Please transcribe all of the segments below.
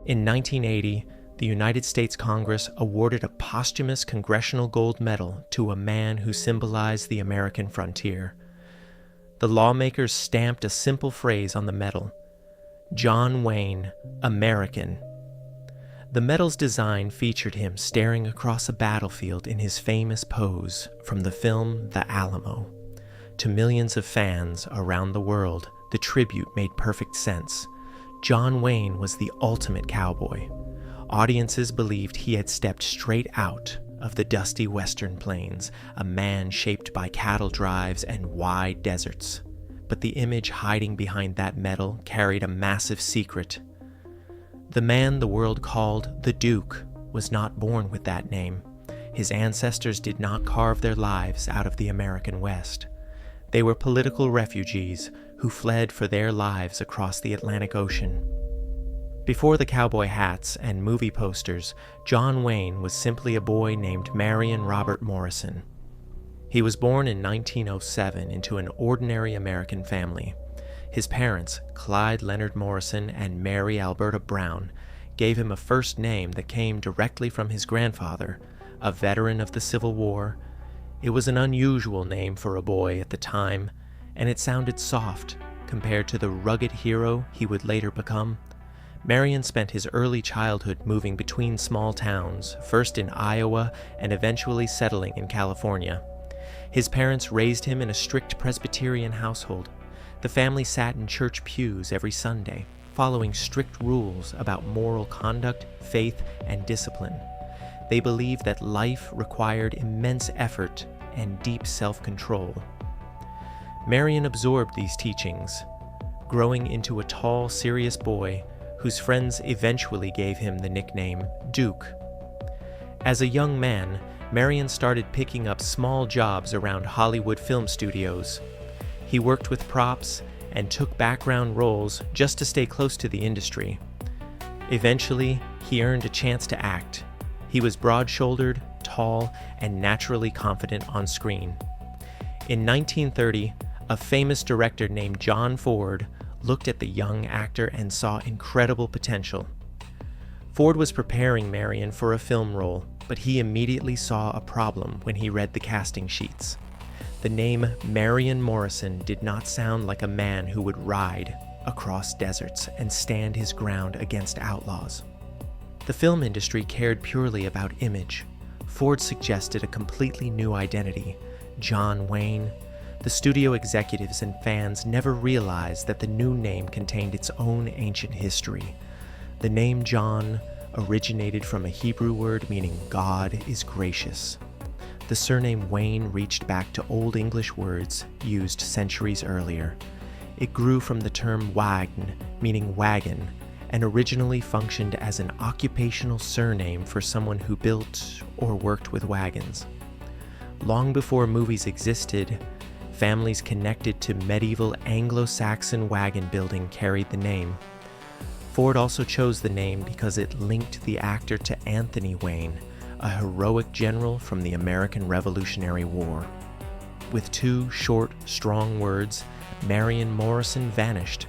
In 1980, the United States Congress awarded a posthumous Congressional Gold Medal to a man who symbolized the American frontier. The lawmakers stamped a simple phrase on the medal: John Wayne, American. The medal's design featured him staring across a battlefield in his famous pose from the film The Alamo. To millions of fans around the world, the tribute made perfect sense. John Wayne was the ultimate cowboy. Audiences believed he had stepped straight out of the dusty western plains, a man shaped by cattle drives and wide deserts. But the image hiding behind that medal carried a massive secret. The man the world called the Duke was not born with that name. His ancestors did not carve their lives out of the American West. They were political refugees who fled for their lives across the Atlantic Ocean. Before the cowboy hats and movie posters, John Wayne was simply a boy named Marion Robert Morrison. He was born in 1907 into an ordinary American family. His parents, Clyde Leonard Morrison and Mary Alberta Brown, gave him a first name that came directly from his grandfather, a veteran of the Civil War. It was an unusual name for a boy at the time, and it sounded soft compared to the rugged hero he would later become. Marion spent his early childhood moving between small towns, first in Iowa and eventually settling in California. His parents raised him in a strict Presbyterian household. The family sat in church pews every Sunday, following strict rules about moral conduct, faith, and discipline. They believed that life required immense effort and deep self-control. Marion absorbed these teachings, growing into a tall, serious boy whose friends eventually gave him the nickname Duke. As a young man, Marion started picking up small jobs around Hollywood film studios. He worked with props and took background roles just to stay close to the industry. Eventually, he earned a chance to act. He was broad-shouldered, tall, and naturally confident on screen. In 1930, a famous director named John Ford looked at the young actor and saw incredible potential. Ford was preparing Marion for a film role, but he immediately saw a problem when he read the casting sheets. The name Marion Morrison did not sound like a man who would ride across deserts and stand his ground against outlaws. The film industry cared purely about image. Ford suggested a completely new identity, John Wayne. The studio executives and fans never realized that the new name contained its own ancient history. The name John originated from a Hebrew word meaning God is gracious. The surname Wayne reached back to Old English words used centuries earlier. It grew from the term wagn, meaning wagon, and originally functioned as an occupational surname for someone who built or worked with wagons. Long before movies existed, families connected to medieval Anglo-Saxon wagon building carried the name. Ford also chose the name because it linked the actor to Anthony Wayne, a heroic general from the American Revolutionary War. With two short, strong words, Marion Morrison vanished.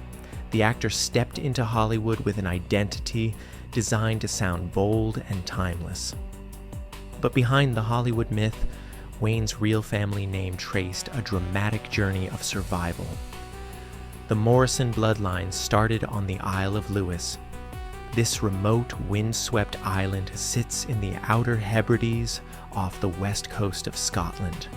The actor stepped into Hollywood with an identity designed to sound bold and timeless. But behind the Hollywood myth, Wayne's real family name traced a dramatic journey of survival. The Morrison bloodline started on the Isle of Lewis. This remote, windswept island sits in the Outer Hebrides off the west coast of Scotland.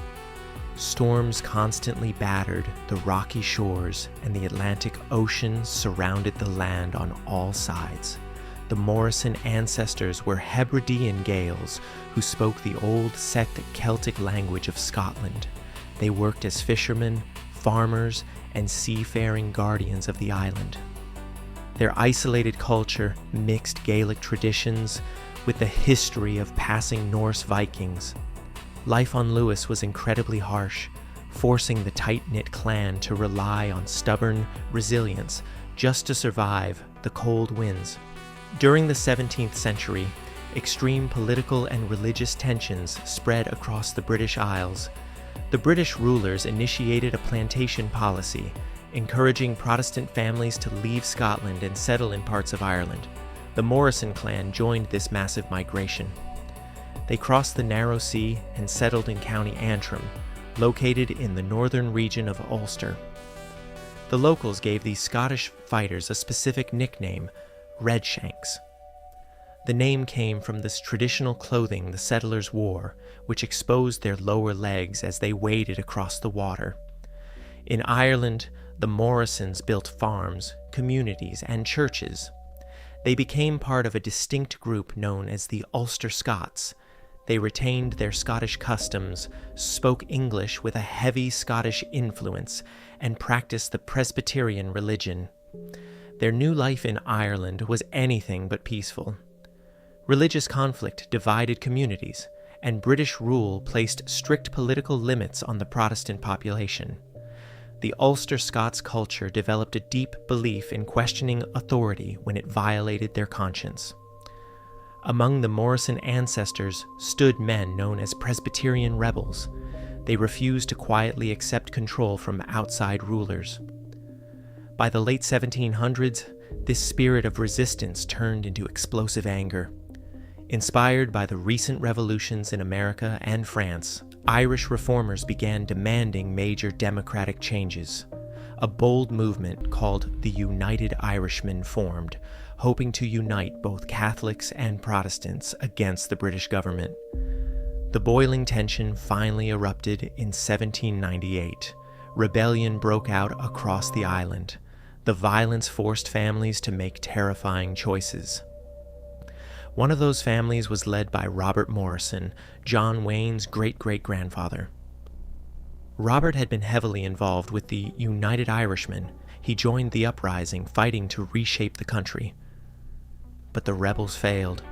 Storms constantly battered the rocky shores, and the Atlantic Ocean surrounded the land on all sides. The Morrison ancestors were Hebridean Gaels who spoke the old Celtic language of Scotland. They worked as fishermen, farmers, and seafaring guardians of the island. Their isolated culture mixed Gaelic traditions with the history of passing Norse Vikings. Life on Lewis was incredibly harsh, forcing the tight-knit clan to rely on stubborn resilience just to survive the cold winds. During the 17th century, extreme political and religious tensions spread across the British Isles. The British rulers initiated a plantation policy, encouraging Protestant families to leave Scotland and settle in parts of Ireland. the Morrison clan joined this massive migration. They crossed the narrow sea and settled in County Antrim, located in the northern region of Ulster. The locals gave these Scottish fighters a specific nickname, Redshanks. The name came from this traditional clothing the settlers wore, which exposed their lower legs as they waded across the water. In Ireland, the Morrisons built farms, communities, and churches. They became part of a distinct group known as the Ulster Scots. They retained their Scottish customs, spoke English with a heavy Scottish influence, and practiced the Presbyterian religion. Their new life in Ireland was anything but peaceful. Religious conflict divided communities, and British rule placed strict political limits on the Protestant population. The Ulster Scots culture developed a deep belief in questioning authority when it violated their conscience. Among the Morrison ancestors stood men known as Presbyterian rebels. They refused to quietly accept control from outside rulers. By the late 1700s, this spirit of resistance turned into explosive anger. Inspired by the recent revolutions in America and France, Irish reformers began demanding major democratic changes. A bold movement called the United Irishmen formed, hoping to unite both Catholics and Protestants against the British government. The boiling tension finally erupted in 1798. Rebellion broke out across the island. The violence forced families to make terrifying choices. One of those families was led by Robert Morrison, John Wayne's great-great-grandfather. Robert had been heavily involved with the United Irishmen. He joined the uprising, fighting to reshape the country. But the rebels failed.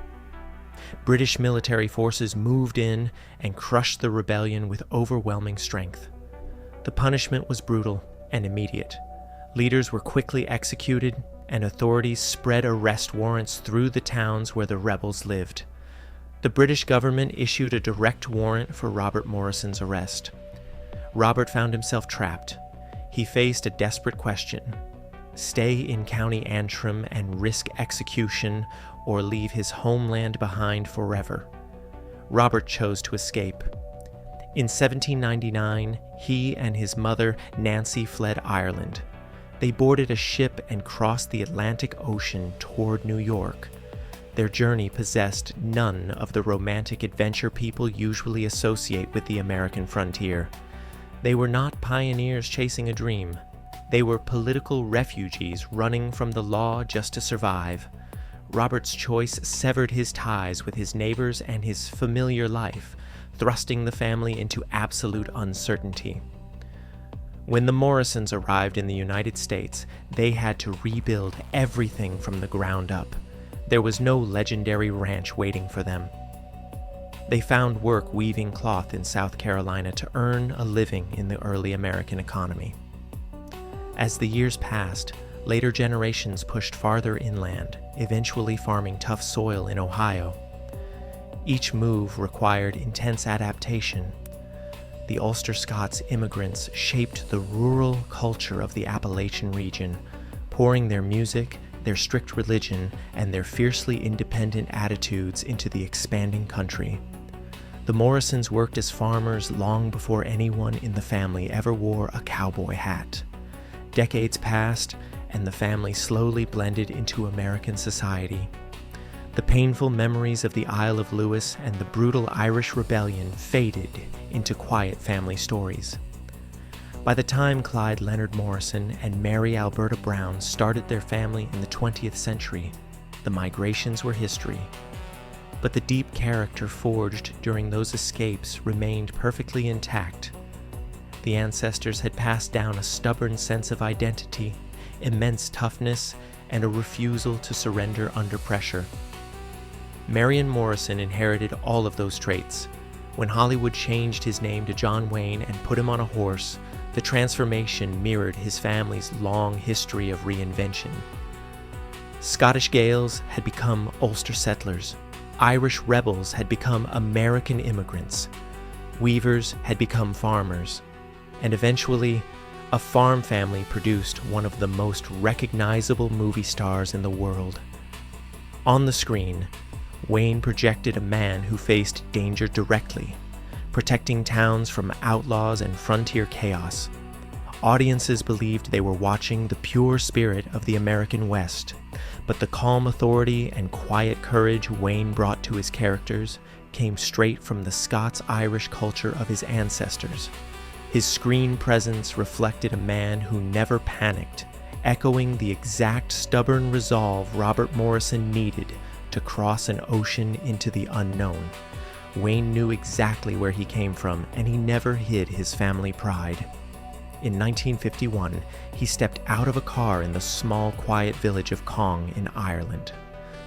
British military forces moved in and crushed the rebellion with overwhelming strength. The punishment was brutal and immediate. Leaders were quickly executed, and authorities spread arrest warrants through the towns where the rebels lived. The British government issued a direct warrant for Robert Morrison's arrest. Robert found himself trapped. He faced a desperate question: stay in County Antrim and risk execution, or leave his homeland behind forever. Robert chose to escape. In 1799, he and his mother, Nancy, fled Ireland. They boarded a ship and crossed the Atlantic Ocean toward New York. Their journey possessed none of the romantic adventure people usually associate with the American frontier. They were not pioneers chasing a dream. They were political refugees running from the law just to survive. Robert's choice severed his ties with his neighbors and his familiar life, thrusting the family into absolute uncertainty. When the Morrisons arrived in the United States, they had to rebuild everything from the ground up. There was no legendary ranch waiting for them. They found work weaving cloth in South Carolina to earn a living in the early American economy. As the years passed, later generations pushed farther inland, eventually farming tough soil in Ohio. Each move required intense adaptation. The Ulster Scots immigrants shaped the rural culture of the Appalachian region, pouring their music, their strict religion, and their fiercely independent attitudes into the expanding country. The Morrisons worked as farmers long before anyone in the family ever wore a cowboy hat. Decades passed, and the family slowly blended into American society. The painful memories of the Isle of Lewis and the brutal Irish Rebellion faded into quiet family stories. By the time Clyde Leonard Morrison and Mary Alberta Brown started their family in the 20th century, the migrations were history. But the deep character forged during those escapes remained perfectly intact. The ancestors had passed down a stubborn sense of identity, immense toughness, and a refusal to surrender under pressure. Marion Morrison inherited all of those traits. When Hollywood changed his name to John Wayne and put him on a horse, the transformation mirrored his family's long history of reinvention. Scottish Gaels had become Ulster settlers. Irish rebels had become American immigrants. Weavers had become farmers. And eventually, a farm family produced one of the most recognizable movie stars in the world. On the screen, Wayne projected a man who faced danger directly, protecting towns from outlaws and frontier chaos. Audiences believed they were watching the pure spirit of the American West, but the calm authority and quiet courage Wayne brought to his characters came straight from the Scots-Irish culture of his ancestors. His screen presence reflected a man who never panicked, echoing the exact stubborn resolve Robert Morrison needed to cross an ocean into the unknown. Wayne knew exactly where he came from, and he never hid his family pride. In 1951, he stepped out of a car in the small, quiet village of Cong in Ireland.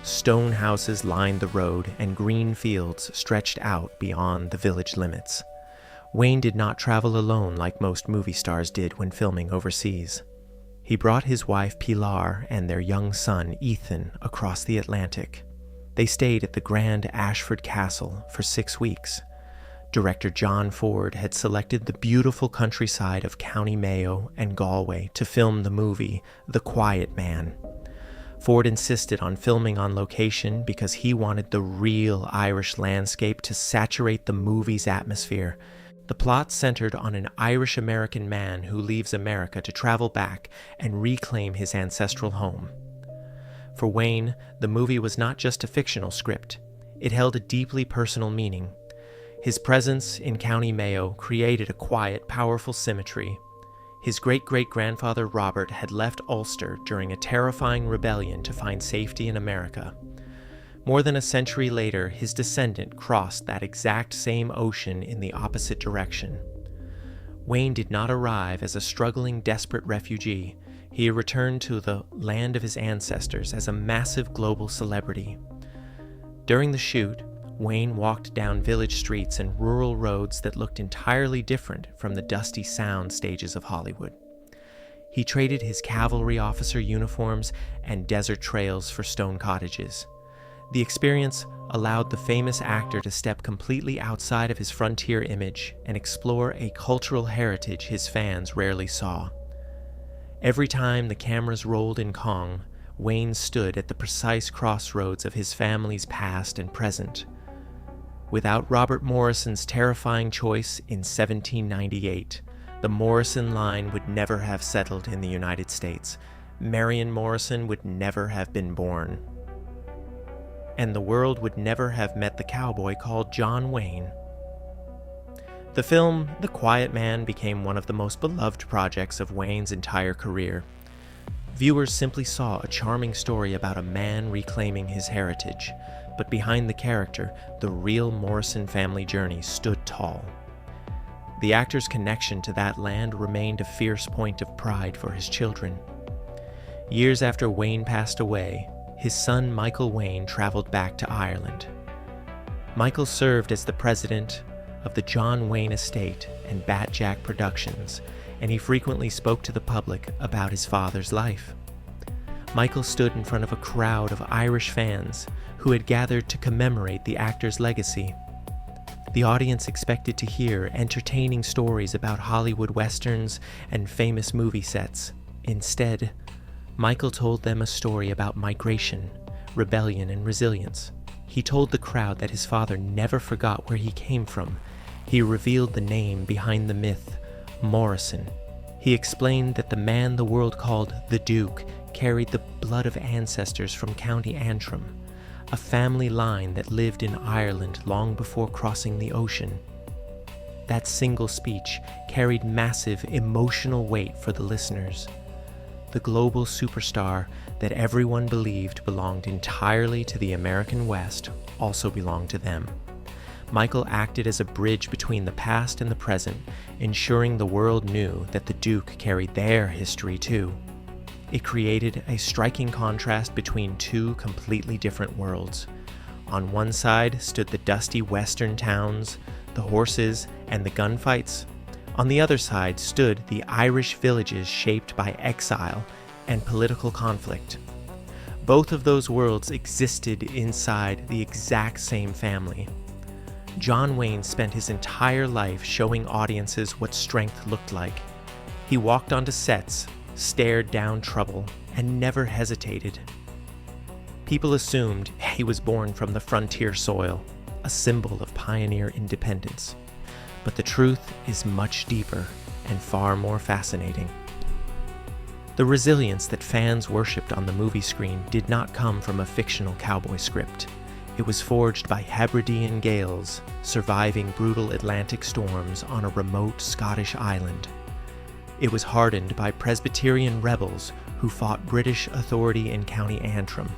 Stone houses lined the road, and green fields stretched out beyond the village limits. Wayne did not travel alone like most movie stars did when filming overseas. He brought his wife Pilar and their young son Ethan across the Atlantic. They stayed at the Grand Ashford Castle for 6 weeks. Director John Ford had selected the beautiful countryside of County Mayo and Galway to film the movie The Quiet Man. Ford insisted on filming on location because he wanted the real Irish landscape to saturate the movie's atmosphere. The plot centered on an Irish-American man who leaves America to travel back and reclaim his ancestral home. For Wayne, the movie was not just a fictional script. It held a deeply personal meaning. His presence in County Mayo created a quiet, powerful symmetry. His great-great-grandfather Robert had left Ulster during a terrifying rebellion to find safety in America. More than a century later, his descendant crossed that exact same ocean in the opposite direction. Wayne did not arrive as a struggling, desperate refugee. He returned to the land of his ancestors as a massive global celebrity. During the shoot, Wayne walked down village streets and rural roads that looked entirely different from the dusty sound stages of Hollywood. He traded his cavalry officer uniforms and desert trails for stone cottages. The experience allowed the famous actor to step completely outside of his frontier image and explore a cultural heritage his fans rarely saw. Every time the cameras rolled in Cong, Wayne stood at the precise crossroads of his family's past and present. Without Robert Morrison's terrifying choice in 1798, the Morrison line would never have settled in the United States. Marion Morrison would never have been born. And the world would never have met the cowboy called John Wayne. The film The Quiet Man became one of the most beloved projects of Wayne's entire career. Viewers simply saw a charming story about a man reclaiming his heritage, but behind the character, the real Morrison family journey stood tall. The actor's connection to that land remained a fierce point of pride for his children. Years after Wayne passed away, his son Michael Wayne traveled back to Ireland. Michael served as the president of the John Wayne Estate and Bat Jack Productions, and he frequently spoke to the public about his father's life. Michael stood in front of a crowd of Irish fans who had gathered to commemorate the actor's legacy. The audience expected to hear entertaining stories about Hollywood westerns and famous movie sets. Instead, Michael told them a story about migration, rebellion, and resilience. He told the crowd that his father never forgot where he came from. He revealed the name behind the myth, Morrison. He explained that the man the world called the Duke carried the blood of ancestors from County Antrim, a family line that lived in Ireland long before crossing the ocean. That single speech carried massive emotional weight for the listeners. The global superstar that everyone believed belonged entirely to the American West also belonged to them. Michael acted as a bridge between the past and the present, ensuring the world knew that the Duke carried their history too. It created a striking contrast between two completely different worlds. On one side stood the dusty western towns, the horses, and the gunfights. On the other side stood the Irish villages shaped by exile and political conflict. Both of those worlds existed inside the exact same family. John Wayne spent his entire life showing audiences what strength looked like. He walked onto sets, stared down trouble, and never hesitated. People assumed he was born from the frontier soil, a symbol of pioneer independence. But the truth is much deeper and far more fascinating. The resilience that fans worshipped on the movie screen did not come from a fictional cowboy script. It was forged by Hebridean gales surviving brutal Atlantic storms on a remote Scottish island. It was hardened by Presbyterian rebels who fought British authority in County Antrim.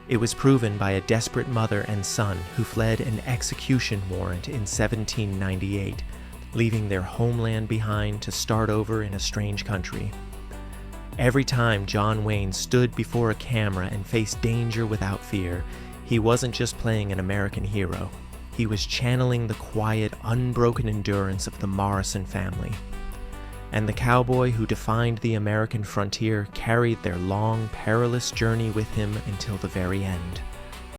It was proven by a desperate mother and son who fled an execution warrant in 1798, leaving their homeland behind to start over in a strange country. Every time John Wayne stood before a camera and faced danger without fear, he wasn't just playing an American hero. He was channeling the quiet, unbroken endurance of the Morrison family. And the cowboy who defined the American frontier carried their long, perilous journey with him until the very end.